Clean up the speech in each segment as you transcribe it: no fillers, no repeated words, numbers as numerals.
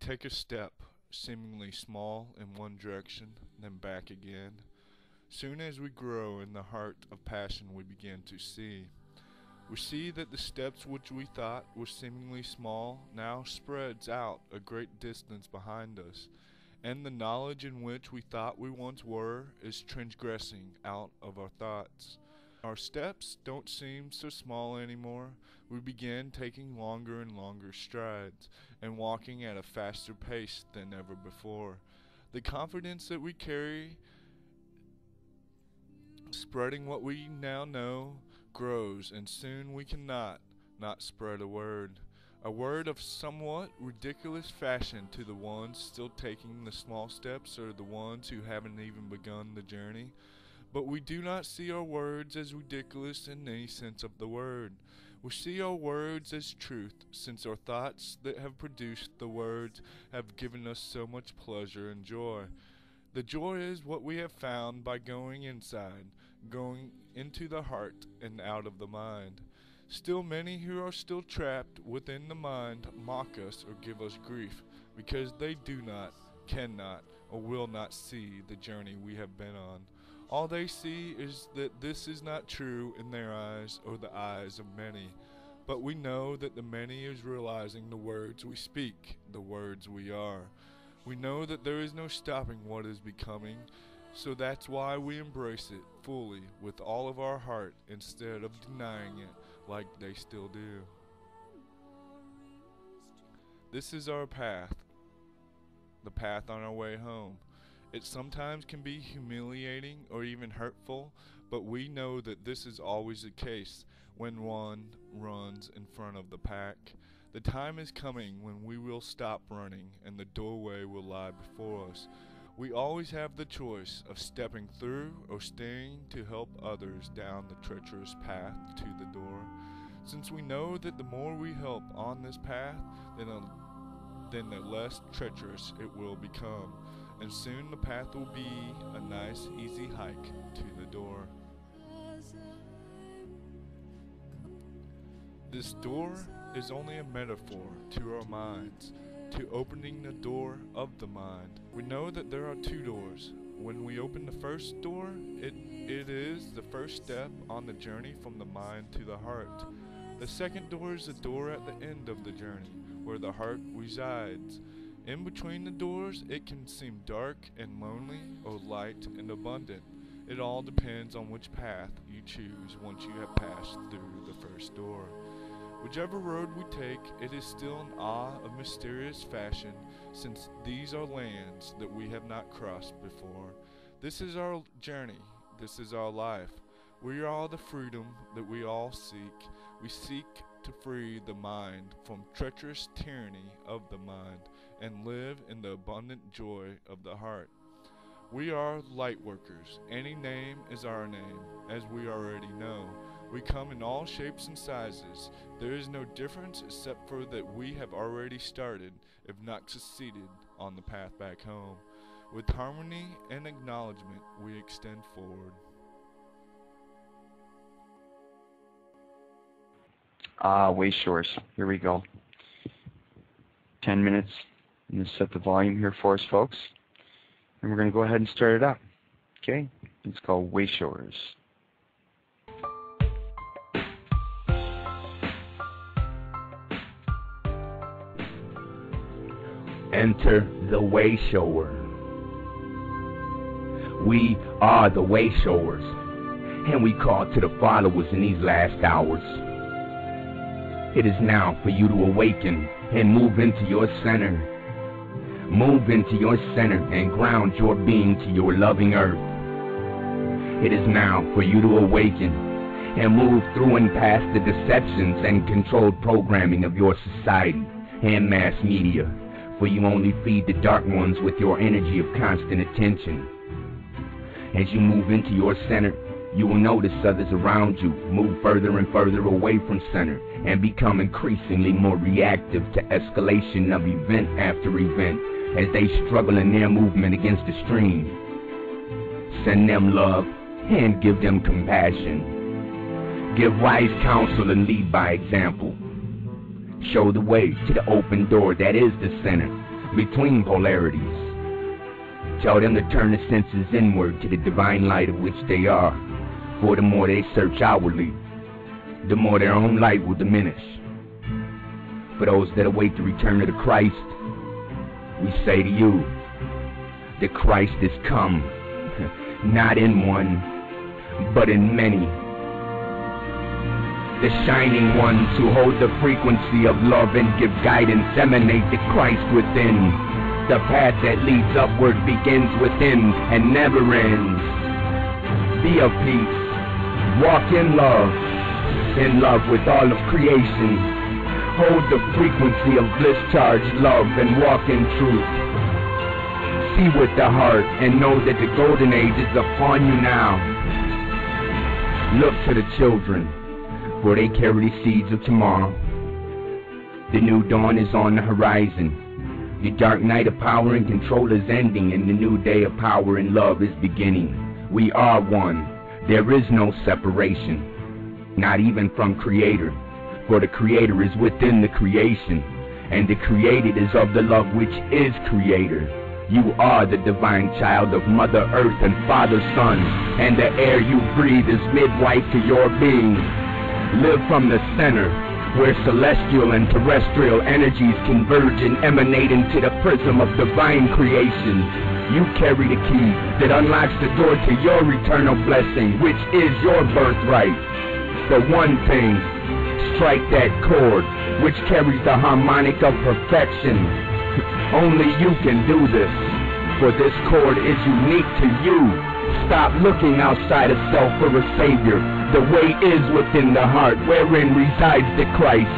take a step, seemingly small in one direction, then back again. Soon as we grow in the heart of passion, we begin to see. We see that the steps which we thought were seemingly small now spreads out a great distance behind us, and the knowledge in which we thought we once were is transgressing out of our thoughts. Our steps don't seem so small anymore. We begin taking longer and longer strides, and walking at a faster pace than ever before. The confidence that we carry, spreading what we now know, grows, and soon we cannot not spread a word of somewhat ridiculous fashion to the ones still taking the small steps or the ones who haven't even begun the journey. But we do not see our words as ridiculous in any sense of the word. We see our words as truth, since our thoughts that have produced the words have given us so much pleasure and joy. The joy is what we have found by going inside, going into the heart and out of the mind. Still many who are still trapped within the mind mock us or give us grief, because they do not, cannot, or will not see the journey we have been on. All they see is that this is not true in their eyes or the eyes of many. But we know that the many is realizing the words we speak, the words we are. We know that there is no stopping what is becoming, so that's why we embrace it fully with all of our heart instead of denying it like they still do. This is our path, the path on our way home. It sometimes can be humiliating or even hurtful, but we know that this is always the case when one runs in front of the pack. The time is coming when we will stop running and the doorway will lie before us. We always have the choice of stepping through or staying to help others down the treacherous path to the door. Since we know that the more we help on this path, then the less treacherous it will become. And soon the path will be a nice, easy hike to the door. This door is only a metaphor to our minds, to opening the door of the mind. We know that there are two doors. When we open the first door, it is the first step on the journey from the mind to the heart. The second door is the door at the end of the journey, where the heart resides. In between the doors, it can seem dark and lonely or light and abundant. It all depends on which path you choose once you have passed through the first door. Whichever road we take, it is still an awe of mysterious fashion, since these are lands that we have not crossed before. This is our journey. This is our life. We are all the freedom that we all seek. We seek to free the mind from treacherous tyranny of the mind and live in the abundant joy of the heart. We are light workers. Any name is our name, as we already know. We come in all shapes and sizes. There is no difference except for that we have already started, if not succeeded, on the path back home. With harmony and acknowledgement, we extend forward. Way Shores. Here we go. 10 minutes. I'm going to set the volume here for us, folks. And we're going to go ahead and start it up. Okay? It's called Way Shores. Enter the Way Shower. We are the Way Showers, and we call to the followers in these last hours. It is now for you to awaken and move into your center. Move into your center and ground your being to your loving earth. It is now for you to awaken and move through and past the deceptions and controlled programming of your society and mass media, for you only feed the dark ones with your energy of constant attention. As you move into your center, you will notice others around you move further and further away from center and become increasingly more reactive to escalation of event after event as they struggle in their movement against the stream. Send them love and give them compassion. Give wise counsel and lead by example. Show the way to the open door that is the center. between polarities. Tell them to turn the senses inward to the divine light of which they are, for the more they search outwardly, the more their own light will diminish. For those that await the return of the Christ, we say to you, the Christ is come, not in one, but in many. The shining ones who hold the frequency of love and give guidance emanate the Christ within. The path that leads upward begins within and never ends. Be of peace. Walk in love with all of creation. Hold the frequency of bliss-charged love and walk in truth. See with the heart and know that the golden age is upon you now. Look to the children, for they carry the seeds of tomorrow. The new dawn is on the horizon. The dark night of power and control is ending, and the new day of power and love is beginning. We are one. There is no separation, not even from Creator, for the Creator is within the creation, and the created is of the love which is Creator. You are the divine child of Mother Earth and Father Sun, and the air you breathe is midwife to your being. Live from the center, where celestial and terrestrial energies converge and emanate into the prism of divine creation. You carry the key that unlocks the door to your eternal blessing, which is your birthright. For one thing, strike that chord which carries the harmonic of perfection. Only you can do this, for this chord is unique to you. Stop looking outside of self for a savior. The way is within the heart, wherein resides the Christ.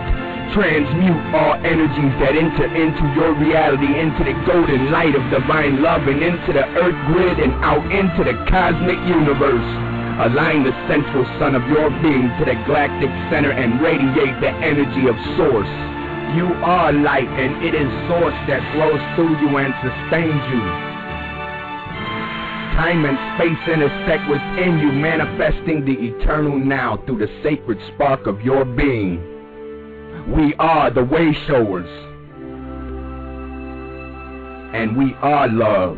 Transmute all energies that enter into your reality, into the golden light of divine love, and into the earth grid and out into the cosmic universe. Align the central sun of your being to the galactic center and radiate the energy of Source. You are light, and it is Source that flows through you and sustains you. Time and space intersect within you, manifesting the eternal now through the sacred spark of your being. We are the way showers, and we are love.